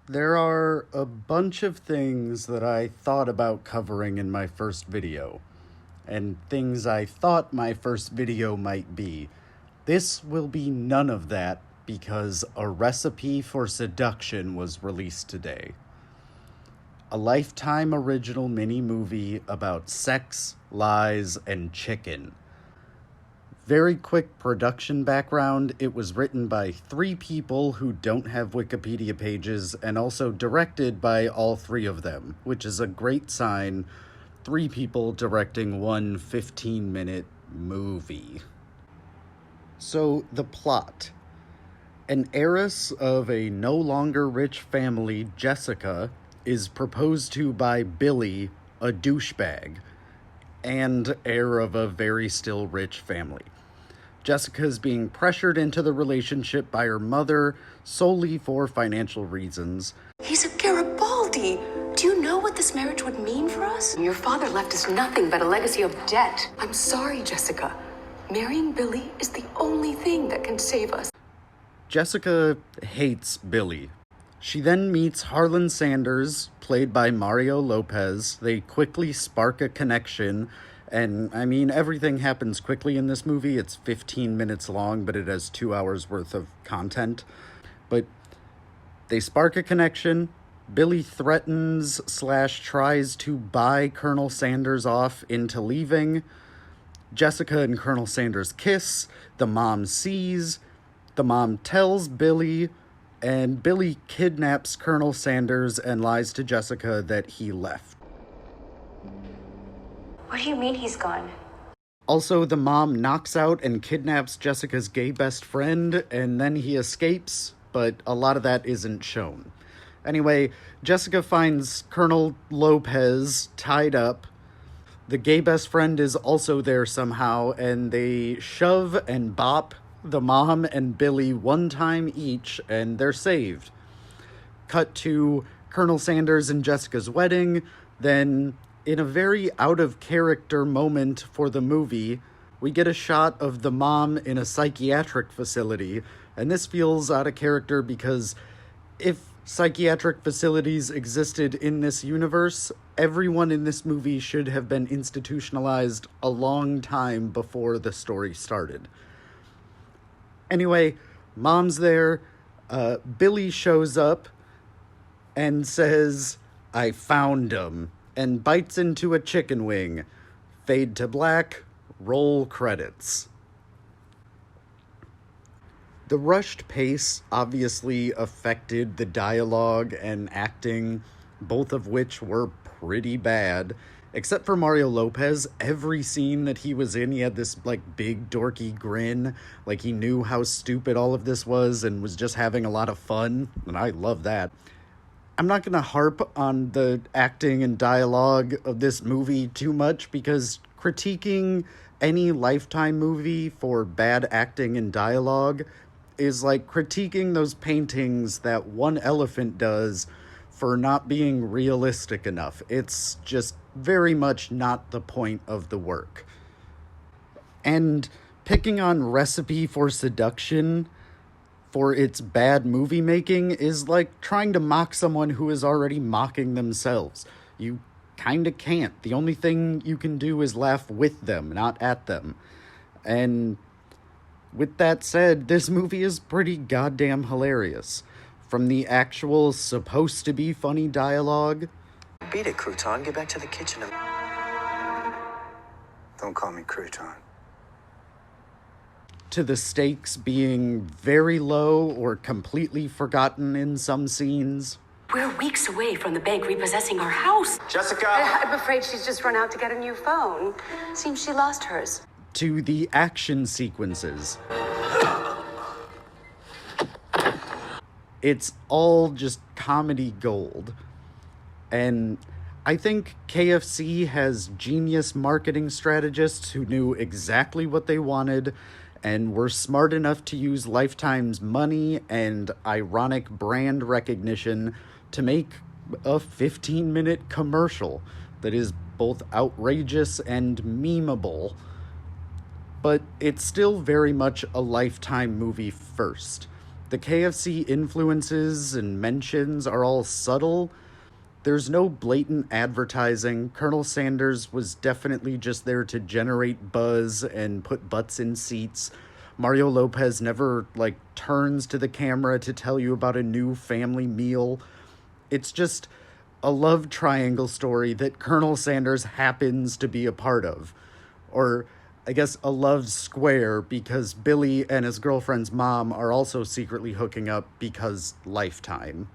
There are a bunch of things that I thought about covering in my first video, and things I thought my first video might be. This will be none of that because A Recipe for Seduction was released today. A Lifetime original mini-movie about sex, lies, and chicken. Very quick production background, it was written by 3 people who don't have Wikipedia pages and also directed by all 3 of them, which is a great sign. 3 people directing one 15-minute movie. So, the plot. An heiress of a no longer rich family, Jessica, is proposed to by Billy, a douchebag, and heir of a very still rich family. Jessica is being pressured into the relationship by her mother solely for financial reasons. He's a Garibaldi. Do you know what this marriage would mean for us? Your father left us nothing but a legacy of debt. I'm sorry, Jessica. Marrying Billy is the only thing that can save us. Jessica hates Billy. She then meets Harlan Sanders, played by Mario Lopez. They quickly spark a connection. And, everything happens quickly in this movie. It's 15 minutes long, but it has 2 hours worth of content. But they spark a connection. Billy threatens / tries to buy Colonel Sanders off into leaving. Jessica and Colonel Sanders kiss. The mom sees. The mom tells Billy, and Billy kidnaps Colonel Sanders and lies to Jessica that he left. What do you mean he's gone? Also, the mom knocks out and kidnaps Jessica's gay best friend, and then he escapes, but a lot of that isn't shown. Anyway, Jessica finds Colonel Lopez tied up. The gay best friend is also there somehow, and they shove and bop the mom and Billy one time each, and they're saved. Cut to Colonel Sanders and Jessica's wedding, then in a very out-of-character moment for the movie, we get a shot of the mom in a psychiatric facility, and this feels out of character because if psychiatric facilities existed in this universe, everyone in this movie should have been institutionalized a long time before the story started. Anyway, mom's there, Billy shows up and says, "I found him," and bites into a chicken wing. Fade to black, roll credits. The rushed pace obviously affected the dialogue and acting, both of which were pretty bad. Except for Mario Lopez, every scene that he was in, he had this, big dorky grin, like he knew how stupid all of this was and was just having a lot of fun, and I love that. I'm not going to harp on the acting and dialogue of this movie too much because critiquing any Lifetime movie for bad acting and dialogue is like critiquing those paintings that One Elephant does for not being realistic enough. It's just very much not the point of the work. And picking on Recipe for Seduction for its bad movie making is like trying to mock someone who is already mocking themselves. You kinda can't. The only thing you can do is laugh with them, not at them. And with that said, this movie is pretty goddamn hilarious. From the actual supposed to be funny dialogue. Beat it, Crouton. Get back to the kitchen. Don't call me Crouton. To the stakes being very low or completely forgotten in some scenes. We're weeks away from the bank repossessing our house. Jessica! I'm afraid she's just run out to get a new phone. Seems she lost hers. To the action sequences. It's all just comedy gold. And I think KFC has genius marketing strategists who knew exactly what they wanted and were smart enough to use Lifetime's money and ironic brand recognition to make a 15-minute commercial that is both outrageous and memeable. But it's still very much a Lifetime movie first. The KFC influences and mentions are all subtle. There's no blatant advertising. Colonel Sanders was definitely just there to generate buzz and put butts in seats. Mario Lopez never, turns to the camera to tell you about a new family meal. It's just a love triangle story that Colonel Sanders happens to be a part of. Or, I guess, a love square because Billy and his girlfriend's mom are also secretly hooking up because Lifetime.